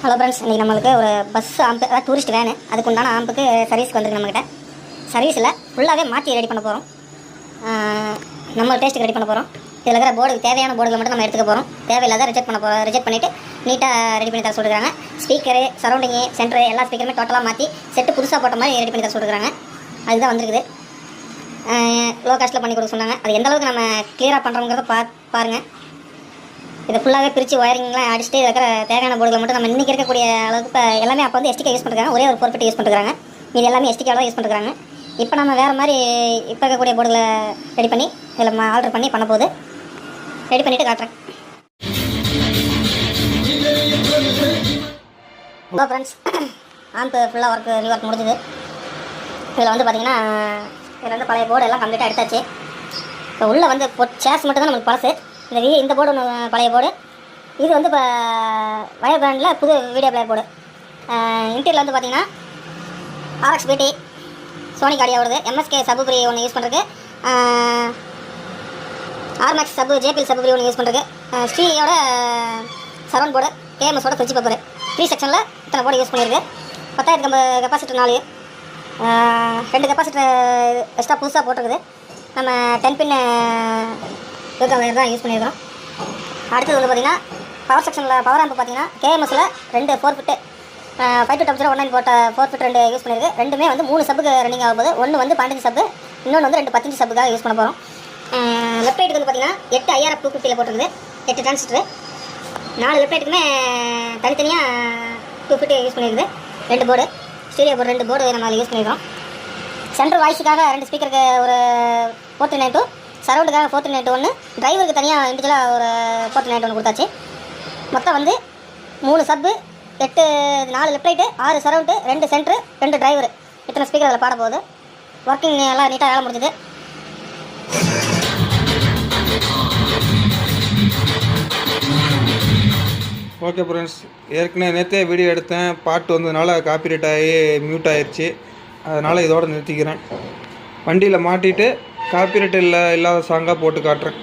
Hello friends, இன்றைக்கி நம்மளுக்கு ஒரு பஸ் ஆம்பு, அதாவது டூரிஸ்ட் வேனு, அதுக்கு உண்டான ஆம்புக்கு சர்வீஸ்க்கு வந்துருக்கு நம்மக்கிட்ட. சர்வீஸில் ஃபுல்லாகவே மாற்றி ரெடி பண்ண போகிறோம். நம்ம டேஸ்ட்டுக்கு ரெடி பண்ண போகிறோம். இதில் இருக்கிற போர்டுக்கு தேவையான போர்டுகளை மட்டும் நம்ம எடுத்துக்க போகிறோம். தேவையில்லாத ரிஜெக்ட் பண்ணிவிட்டு நீட்டாக ரெடி பண்ணி தர சொல்லிருக்காங்க. ஸ்பீக்கரு, சரௌண்டிங்கு, சென்டரு எல்லா ஸ்பீக்கருமே டோட்டலாக மாற்றி செட்டு புதுசாக போட்ட மாதிரி ரெடி பண்ணி தர சொல்லிருக்காங்க. அதுதான் வந்திருக்குது. லோ காஸ்ட்டில் பண்ணி கொடுக்க சொன்னாங்க. அது எந்த அளவுக்கு நம்ம கிளியராக பண்ணுறோங்கிறத பாருங்கள். இதை ஃபுல்லாகவே பிரித்து ஒயரிங்லாம் அடிச்சுட்டு இருக்கிற தேவையான போர்டுகளை மட்டும் நம்ம இன்றைக்கி இருக்கக்கூடிய அளவுக்கு இப்போ எல்லாமே அப்போ வந்து எஸ்டிகே யூஸ் பண்ணுறாங்க. ஒரே ஒரு போர்பெட்டு யூஸ் பண்ணுறாங்க. இது எல்லாமே எஸ்டிகே தான் யூஸ் பண்ணுறாங்க. இப்போ நம்ம வேறு மாதிரி இப்போ இருக்கக்கூடிய போர்டுகளை ரெடி பண்ணி இதில் ஆர்டர் பண்ணி பண்ண போகுது. ரெடி பண்ணிவிட்டு காட்டுறேன். ஹலோ ஃப்ரெண்ட்ஸ், ஆம்பு ஃபுல்லாக ரீஒர்க் முடிஞ்சுது. இதில் வந்து பார்த்திங்கன்னா இதில் வந்து பழைய போர்டு எல்லாம் கம்ப்ளீட்டாக எடுத்தாச்சு. இப்போ உள்ளே வந்து சேஸ் மட்டும் தான் நம்மளுக்கு பழசு. இந்த போர்டு ஒன்று பழைய போர்டு. இது வந்து இப்போ வயர் பிராண்டில் புது வீடியோ பிளேயர் போர்டு. இன்டீரியல் வந்து பார்த்திங்கன்னா RX BT சோனிக் ஆடியோ வருது. MSK சபுப்ரி ஒன்று யூஸ் பண்ணுறது. RMAX JPL சபுப்ரி ஒன்று யூஸ் பண்ணுறது. ஸ்ரீயோட சரௌண்ட் போர்டு, KMSோட ஃப்ரிட்ஜ் பேப்பர். 3 செக்ஷனில் இத்தனை போர்டு யூஸ் பண்ணியிருக்கு. 10,000 கெப்பாசிட்டர் 4, 2 கெப்பாசிட்டர் எக்ஸ்ட்ரா புதுசாக போட்டிருக்குது. நம்ம 10 பின் தான் யூஸ் பண்ணியிருக்கோம். அடுத்தது வந்து பார்த்திங்கன்னா பவர் செக்ஷனில் பவர் ஆம்பு பார்த்திங்கன்னா KMSல 2 4 ஃபிட்டு 520019 போட்ட 4 ஃபிட் 2 யூஸ் பண்ணியிருக்கு. ரெண்டுமே வந்து 3 சப்புக்கு ரன்னிங் ஆகும்போது, ஒன்று வந்து 12 சப்பு, இன்னொன்று வந்து 2 15 சப்புக்காக யூஸ் பண்ண போகிறோம். லெஃப்ட் ரைட்டுக்கு வந்து பார்த்திங்கன்னா 8 IRF 250 போட்டிருக்குது. 8 டிரான்சிஸ்டரு, 4 லெஃப்ட் ரைட்டுக்குமே தனித்தனியாக 2 ஃபிட் யூஸ் பண்ணியிருக்குது. 2 போர்டு, ஸ்டீரியோ போர்டு 2 போர்டு நம்ம யூஸ் பண்ணியிருக்கோம். சென்ட்ரல் வாய்ஸுக்காக 2 ஸ்பீக்கருக்கு ஒரு 492, சரௌண்டுக்காக 491, டிரைவருக்கு தனியாக இண்டிவிஜுவலாக ஒரு 491 கொடுத்தாச்சு. மொத்தம் வந்து 3 சப்பு, 4 left right, 6 surround, 2 centre, 2 driver. இத்தனை ஸ்பீக்கர் அதில் பாட போகுது. ஒர்க்கிங் எல்லாம் நீட்டாக வேலை முடிஞ்சுது. ஓகே ஃப்ரெண்ட்ஸ், ஏற்கனவே நேற்றே வீடியோ எடுத்தேன். பாட்டு வந்ததுனால காப்பிரைட் ஆகி மியூட் ஆயிடுச்சு. அதனால் இதோடு நிறுத்திக்கிறேன். வண்டியில் மாட்டிட்டு காப்பிரைட் இல்லாத சாங்காக போட்டு காட்டுறேன்.